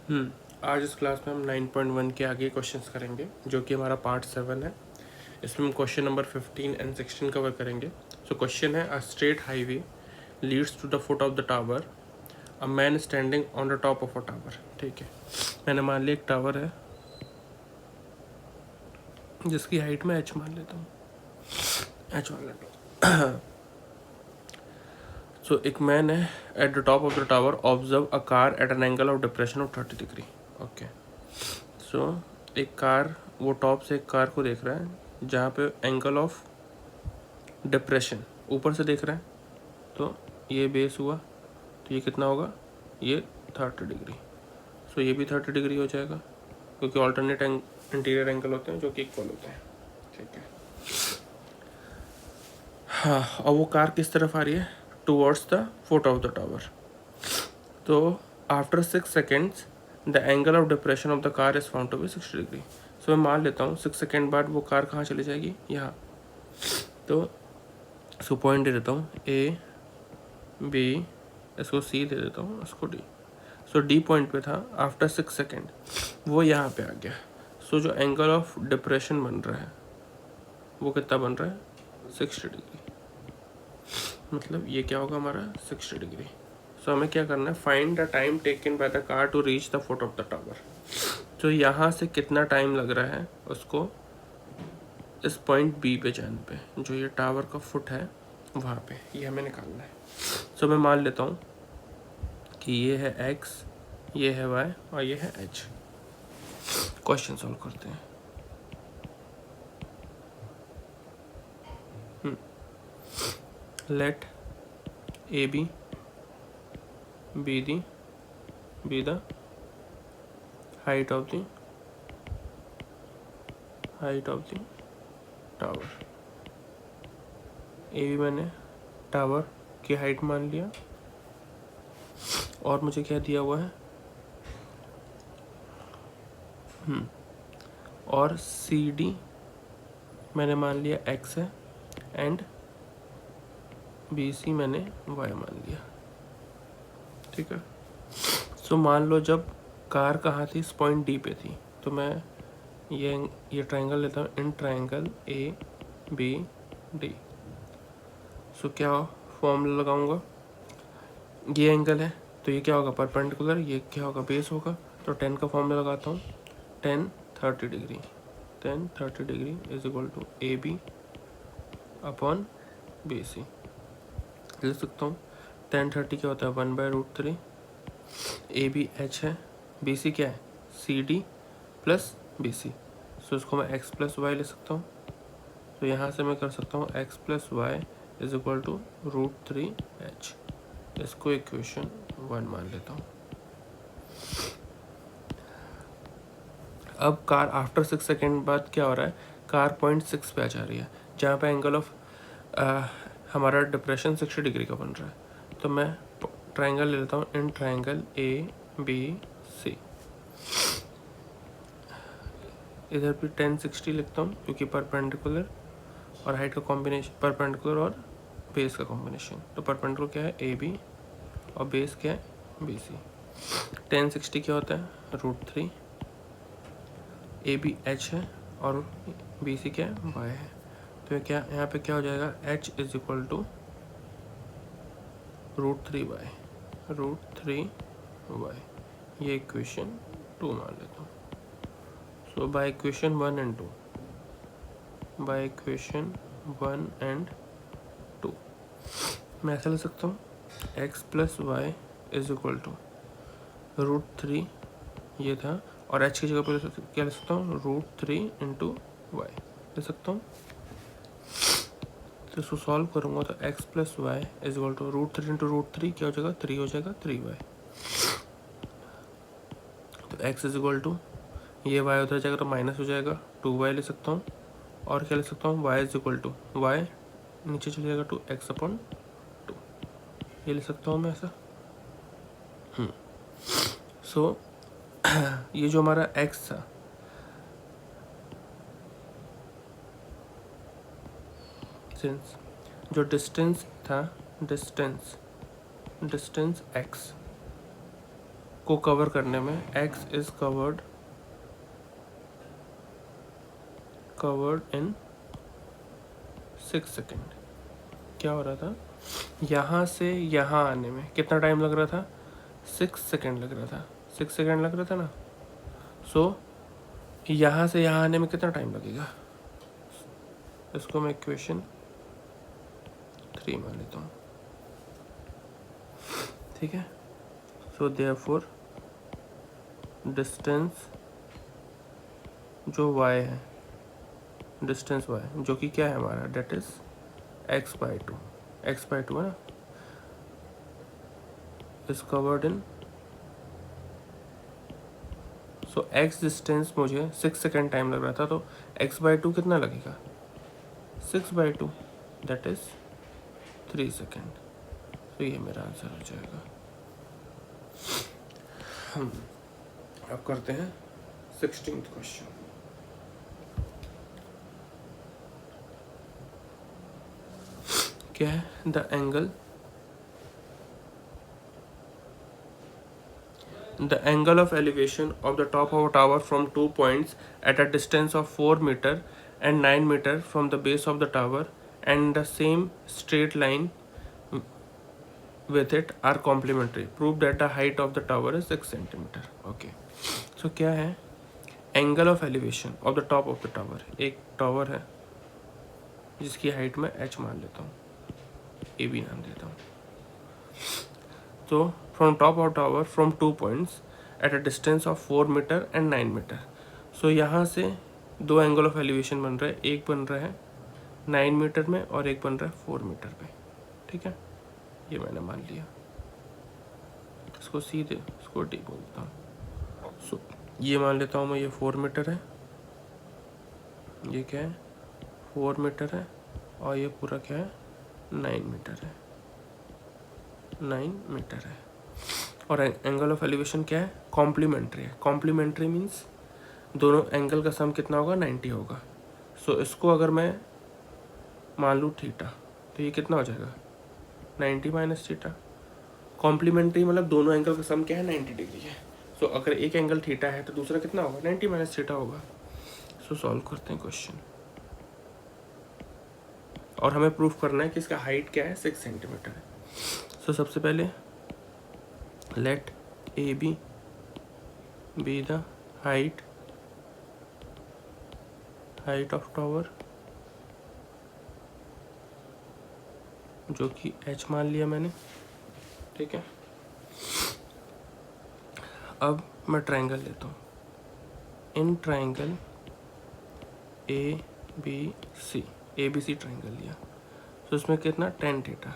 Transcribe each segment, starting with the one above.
आज इस क्लास में हम 9.1 के आगे क्वेश्चंस करेंगे जो कि हमारा पार्ट 7 है। इसमें हम क्वेश्चन नंबर 15 एंड 16 कवर करेंगे। सो क्वेश्चन है, a straight highway leads to the foot of the tower, a man standing on the top of a tower. ठीक है, मैंने मान लिया एक टावर है जिसकी हाइट में h मान लेता हूँ, h मान लेता हूँ। सो एक मैन है at the top of the tower, observe a car at an angle of depression of 30 degree. Okay, so एक कार, वो टॉप से एक कार को देख रहा है जहाँ पे एंगल ऑफ डिप्रेशन ऊपर से देख रहा है, तो ये बेस हुआ, तो ये कितना होगा, ये 30 डिग्री। सो ये भी 30 डिग्री हो जाएगा क्योंकि ऑल्टरनेट इंटीरियर एंगल होते हैं जो कि इक्वल होते हैं। ठीक है, हाँ, और वो कार किस तरफ आ रही है, towards the foot of the tower. तो after 6 seconds the angle of depression of the car is found to be 60 degree. So मैं मान लेता हूँ 6 सेकेंड बाद वो कार कहाँ चली जाएगी, यहाँ। तो सो पॉइंट दे देता हूँ ए बी, इसको सी दे देता हूँ, इसको डी। सो डी पॉइंट पे था, आफ्टर 6 सेकेंड वो यहाँ पे आ गया। सो जो एंगल ऑफ डिप्रेशन बन रहा है वो कितना बन रहा है, 60 डिग्री। मतलब ये क्या होगा हमारा, 60 डिग्री। सो हमें क्या करना है, find the time taken by the car to reach the foot of the tower. तो यहाँ से कितना टाइम लग रहा है उसको इस पॉइंट बी पे जाने पे, जो ये टावर का फुट है वहाँ पे, ये हमें निकालना है। सो मैं मान लेता हूँ कि ये है x, ये है y और ये है h। क्वेश्चन सॉल्व करते हैं। Let A B be the height of the tower. A B मैंने टावर की हाइट मान लिया, और मुझे क्या दिया हुआ है, और सी डी मैंने मान लिया x है, एंड बी सी मैंने y मान लिया। ठीक है, सो मान लो जब कार कहाँ थी, इस पॉइंट डी पे थी, तो मैं ये ट्रायंगल लेता हूँ, in triangle A B D. So क्या फॉर्मूला लगाऊंगा, ये एंगल है तो ये क्या होगा, परपेंडिकुलर, ये क्या होगा, बेस होगा। तो 10 का फॉर्मूला लगाता हूँ, 10 30 degree, 10 30 degree is equal to A B upon B C. लिख सकता हूँ 10 30 क्या होता है, 1/√3। ए बी एच है, बी सी क्या है, C D plus B C. So इसको मैं एक्स प्लस वाई ले सकता हूँ। तो यहाँ से मैं कर सकता हूँ x plus y is equal to √3h। इसको इक्वेशन 1 मान लेता हूँ। अब कार आफ्टर 6 सेकेंड बाद क्या हो रहा है, कार पॉइंट 6 पे आ जा रही है जहाँ पे एंगल ऑफ हमारा डिप्रेशन 60 डिग्री का बन रहा है। तो मैं ट्रायंगल ले लेता हूँ, इन ट्रायंगल ए बी सी। इधर भी 10 60 लिखता हूँ क्योंकि परपेंडिकुलर और हाइट का कॉम्बिनेशन, परपेंडिकुलर और बेस का कॉम्बिनेशन। तो परपेंडिकुलर क्या है, ए बी, और बेस क्या है, बी सी। 10 60 क्या होता है, √3। ए बी एच है और बी सी क्या है, वाई है। तो क्या यहाँ पे क्या हो जाएगा, h is equal to √3y। ये इक्वेशन 2 मान लेता हूँ। So by equation 1 and 2, by equation 1 and 2 मैं ऐसा लिख सकता हूँ, x plus y is equal to √3 ये था, और h की जगह पर क्या लिख सकता हूँ, √3 इंटू वाई लिख सकता हूँ। तो इसको सॉल्व करूँगा तो x plus y is equal to √3 into √3 क्या हो जाएगा, 3 हो जाएगा, 3y। तो x इज इक्वल टू, ये y उधर जाएगा तो माइनस हो जाएगा, 2y ले सकता हूँ। और क्या ले सकता हूँ, y is equal to, y नीचे चले जाएगा टू x अपॉन 2, ये ले सकता हूँ मैं ऐसा। सो ये जो हमारा x था, सिंस जो डिस्टेंस था, डिस्टेंस x को कवर करने में x is covered in 6 second. क्या हो रहा था, यहाँ से यहाँ आने में कितना टाइम लग रहा था, 6 सेकेंड लग रहा था, 6 सेकेंड लग रहा था ना। सो यहाँ से यहाँ आने में कितना टाइम लगेगा, इसको मैं इक्वेशन 3 मान लेता हूँ, ठीक है। सो देयरफॉर डिस्टेंस जो y है, डिस्टेंस y जो कि क्या है हमारा, डेट इज x/2, x/2 है ना, is covered in, so x distance मुझे 6 सेकेंड टाइम लग रहा था, तो x/2 कितना लगेगा, 6/2 दैट इज 3 सेकेंड। तो ये मेरा आंसर हो जाएगा। हम अब करते हैं 16th क्वेश्चन। क्या है, the angle of elevation of the top of a tower from 2 points at a distance of 4 meter and 9 meter from the base of the tower and the same straight line with it are complementary. Prove that the height of the tower is 6 centimeter. Okay. So क्या है, angle of elevation of the top of the tower, एक tower है जिसकी height में h मान लेता हूँ, AB नाम देता हूँ। तो from top of tower from 2 points at a distance of 4 metre and 9 metre. So यहाँ से 2 एंगल ऑफ एलिवेशन बन रहा है, एक बन रहा है 9 मीटर में और एक बन रहा है 4 मीटर पे, ठीक है। ये मैंने मान लिया, इसको सीधे इसको डी बोलता हूँ। सो ये मान लेता हूँ मैं, ये 4 मीटर है, ये क्या है 4 मीटर है, और ये पूरा क्या है 9 मीटर है, 9 मीटर है। और एंगल ऑफ एलिवेशन क्या है, कॉम्प्लीमेंट्री है। कॉम्प्लीमेंट्री मीन्स दोनों एंगल का सम कितना होगा, 90 होगा। सो इसको अगर मैं मान लूँ थीटा, तो ये कितना हो जाएगा 90 माइनस थीटा। कॉम्प्लीमेंट्री मतलब दोनों एंगल का सम क्या है, 90 डिग्री है। सो अगर एक एंगल थीटा है तो दूसरा कितना होगा, 90 माइनस थीटा होगा। सो सॉल्व करते हैं क्वेश्चन, और हमें प्रूफ करना है कि इसका हाइट क्या है, 6 सेंटीमीटर है। सो सबसे पहले let A B the height of tower, जो कि h मान लिया मैंने, ठीक है। अब मैं ट्रायंगल लेता हूँ, in triangle A B C triangle लिया, तो इसमें कितना tan थीटा,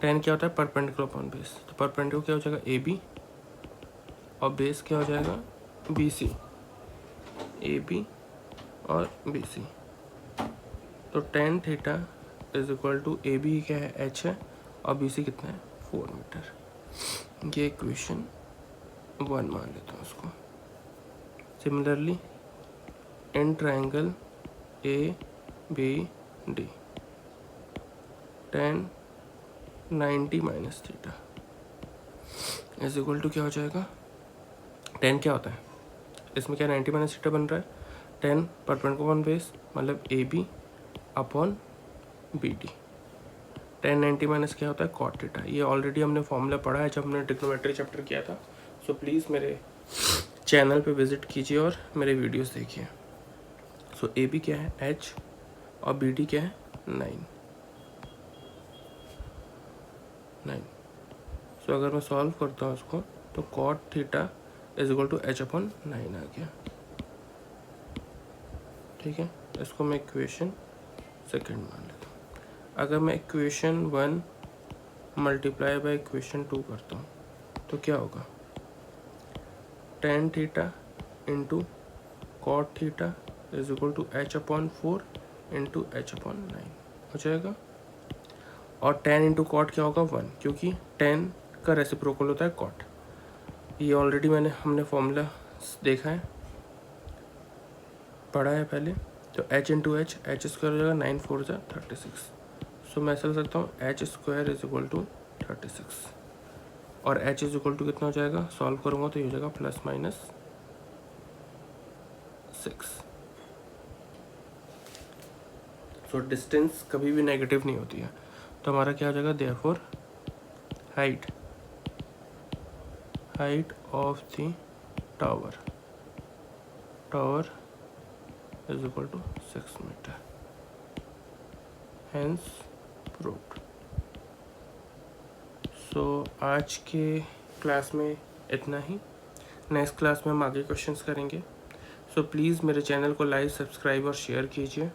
tan क्या होता है, परपेंडिकुलर अपॉन बेस। तो परपेंडिकुलर क्या हो जाएगा ए बी, और बेस क्या हो जाएगा बी सी, ए बी और बी सी। तो tan theta is equal to A B क्या है h है, और बी सी कितना है 4 मीटर। ये इक्वेशन 1 मान लेता हूँ उसको। Similarly in triangle A B D tan 90 minus theta is equal to क्या हो जाएगा, tan क्या होता है, इसमें क्या 90 माइनस थीटा बन रहा है, tan परपेंडिकुलर अपॉन बेस मतलब A B upon B D. tan 90 minus क्या होता है, cot थीटा। ये ऑलरेडी हमने फॉर्मूला पढ़ा है जब हमने ट्रिग्नोमेट्री चैप्टर किया था। सो प्लीज़ मेरे चैनल पे विजिट कीजिए और मेरे वीडियोस देखिए। सो ए बी क्या है h और बी डी क्या है 9। सो अगर मैं सॉल्व करता हूँ उसको, तो cot theta is equal to h upon 9 आ गया, ठीक है। इसको मैं इक्वेशन सेकेंड मान लेता हूँ। अगर मैं इक्वेशन 1 मल्टीप्लाई बाय इक्वेशन 2 करता हूँ तो क्या होगा, tan theta into cot theta is equal to h upon 4 into h upon 9 हो जाएगा। और tan इंटू कॉट क्या होगा 1, क्योंकि tan का रेसिप्रोकल होता है cot। ये ऑलरेडी हमने फॉर्मूला देखा है, पढ़ा है पहले। तो h इंटू एच स्क्वायर हो जाएगा 9 4 36। सो मैं ऐसा लिख सकता हूँ h square is equal to 36। और h इज इक्वल टू कितना हो जाएगा, सॉल्व करूँगा तो ये हो जाएगा ±6। सो डिस्टेंस कभी भी नेगेटिव नहीं होती है, तो हमारा क्या हो जाएगा, therefore height of the tower is equal to 6 metre, hence proved. So आज के क्लास में इतना ही। नेक्स्ट क्लास में हम आगे क्वेश्चंस करेंगे। सो प्लीज़ मेरे चैनल को लाइक, सब्सक्राइब और शेयर कीजिए।